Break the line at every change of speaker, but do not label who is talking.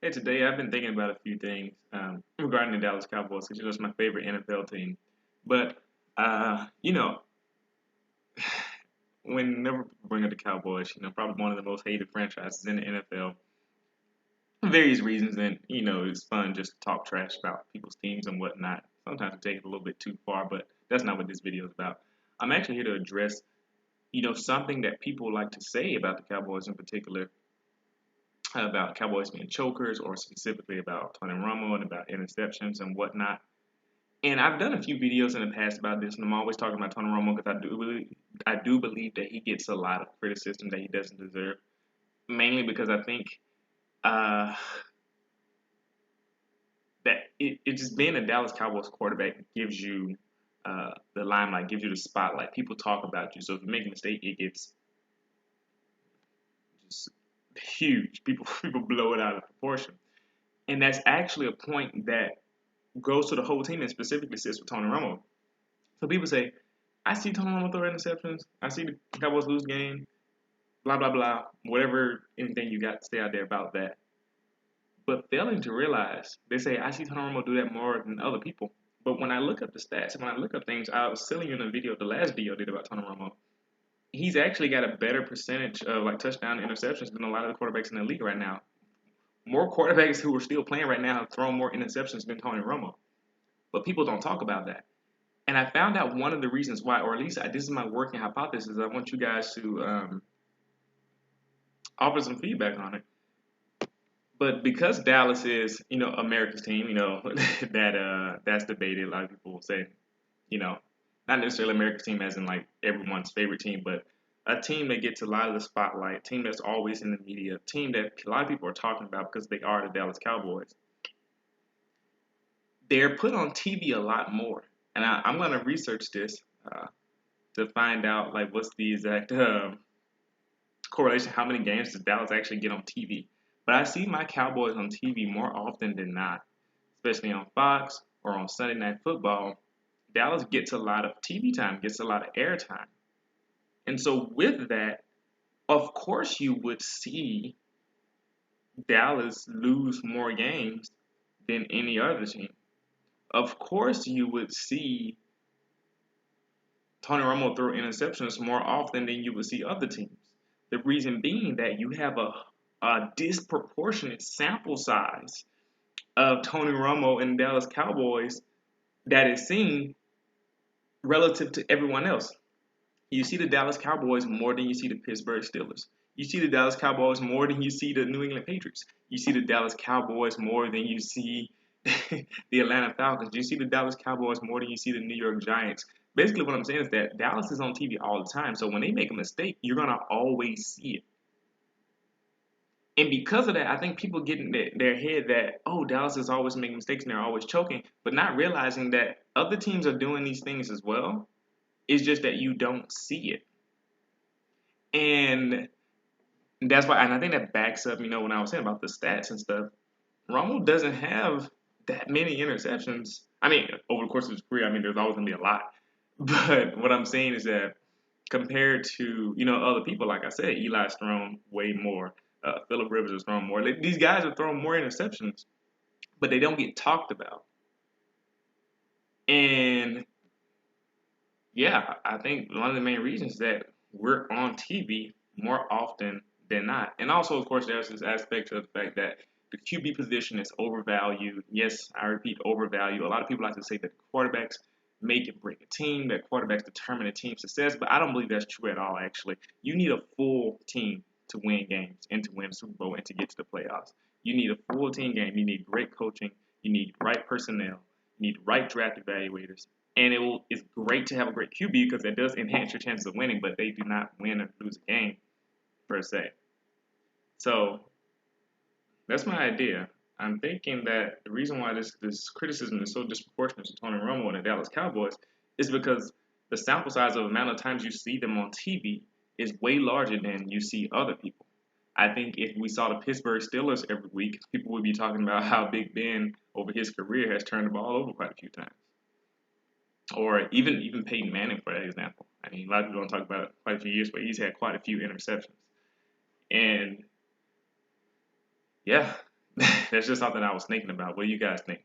Hey, today I've been thinking about a few things regarding the Dallas Cowboys because it's my favorite NFL team. But you know, whenever people bring up the Cowboys, probably one of the most hated franchises in the NFL for various reasons, and it's fun just to talk trash about people's teams and whatnot. Sometimes we take it a little bit too far, but that's not what this video is about. I'm actually here to address, something that people like to say about the Cowboys in particular, about Cowboys being chokers, or specifically about Tony Romo and about interceptions and whatnot. And I've done a few videos in the past about this, and I'm always talking about Tony Romo because I do believe that he gets a lot of criticism that he doesn't deserve. Mainly because I think uh, that it just being a Dallas Cowboys quarterback gives you the limelight, gives you the spotlight. People talk about you, so if you make a mistake, it gets just huge. People blow it out of proportion, and that's actually a point that goes to the whole team and specifically sits with Tony Romo. So people say, I see Tony Romo throw interceptions. I see the Cowboys lose game. Blah blah blah. Whatever anything you got to say out there about that. But failing to realize, they say I see Tony Romo do that more than other people. But when I look up the stats and when I look up things, I was telling you in the video, the last video I did about Tony Romo, he's actually got a better percentage of like touchdown interceptions than a lot of the quarterbacks in the league right now. More quarterbacks who are still playing right now have thrown more interceptions than Tony Romo. But people don't talk about that. And I found out one of the reasons why, or at least this is my working hypothesis. I want you guys to offer some feedback on it. But because Dallas is, America's team, that's debated. A lot of people will say, you know, not necessarily America's team as in like everyone's favorite team, but a team that gets a lot of the spotlight, a team that's always in the media, a team that a lot of people are talking about because they are the Dallas Cowboys. They're put on TV a lot more, and I'm going to research this to find out like what's the exact correlation. How many games does Dallas actually get on TV? But I see my Cowboys on TV more often than not, especially on Fox or on Sunday Night Football. Dallas gets a lot of TV time, gets a lot of airtime. And so with that, of course you would see Dallas lose more games than any other team. Of course you would see Tony Romo throw interceptions more often than you would see other teams. The reason being that you have a disproportionate sample size of Tony Romo and Dallas Cowboys that is seen relative to everyone else. You see the Dallas Cowboys more than you see the Pittsburgh Steelers. You see the Dallas Cowboys more than you see the New England Patriots. You see the Dallas Cowboys more than you see the Atlanta Falcons. You see the Dallas Cowboys more than you see the New York Giants. Basically, what I'm saying is that Dallas is on TV all the time. So when they make a mistake, you're going to always see it. And because of that, I think people get in their head that, oh, Dallas is always making mistakes and they're always choking, but not realizing that other teams are doing these things as well. It's just that you don't see it. And that's why, and I think that backs up, when I was saying about the stats and stuff, Romo doesn't have that many interceptions. I mean, over the course of his career, I mean, there's always going to be a lot. But what I'm saying is that compared to, other people, like I said, Eli's thrown way more. Phillip Rivers has thrown more. These guys have thrown more interceptions, but they don't get talked about. And yeah, I think one of the main reasons that we're on TV more often than not. And also, of course, there's this aspect of the fact that the QB position is overvalued. Yes, I repeat, overvalued. A lot of people like to say that quarterbacks make and break a team, that quarterbacks determine a team's success, but I don't believe that's true at all, actually. You need a full team to win games and to win a Super Bowl and to get to the playoffs. You need a full team game. You need great coaching. You need right personnel. You need right draft evaluators. And it's great to have a great QB because that does enhance your chances of winning, but they do not win or lose a game per se. So that's my idea. I'm thinking that the reason why this criticism is so disproportionate to Tony Romo and the Dallas Cowboys is because the sample size of the amount of times you see them on TV is way larger than you see other people. I think if we saw the Pittsburgh Steelers every week, people would be talking about how Big Ben over his career has turned the ball over quite a few times. Or even Peyton Manning, for example. I mean, a lot of people don't talk about it quite a few years, but he's had quite a few interceptions. And yeah, That's just something I was thinking about. What do you guys think?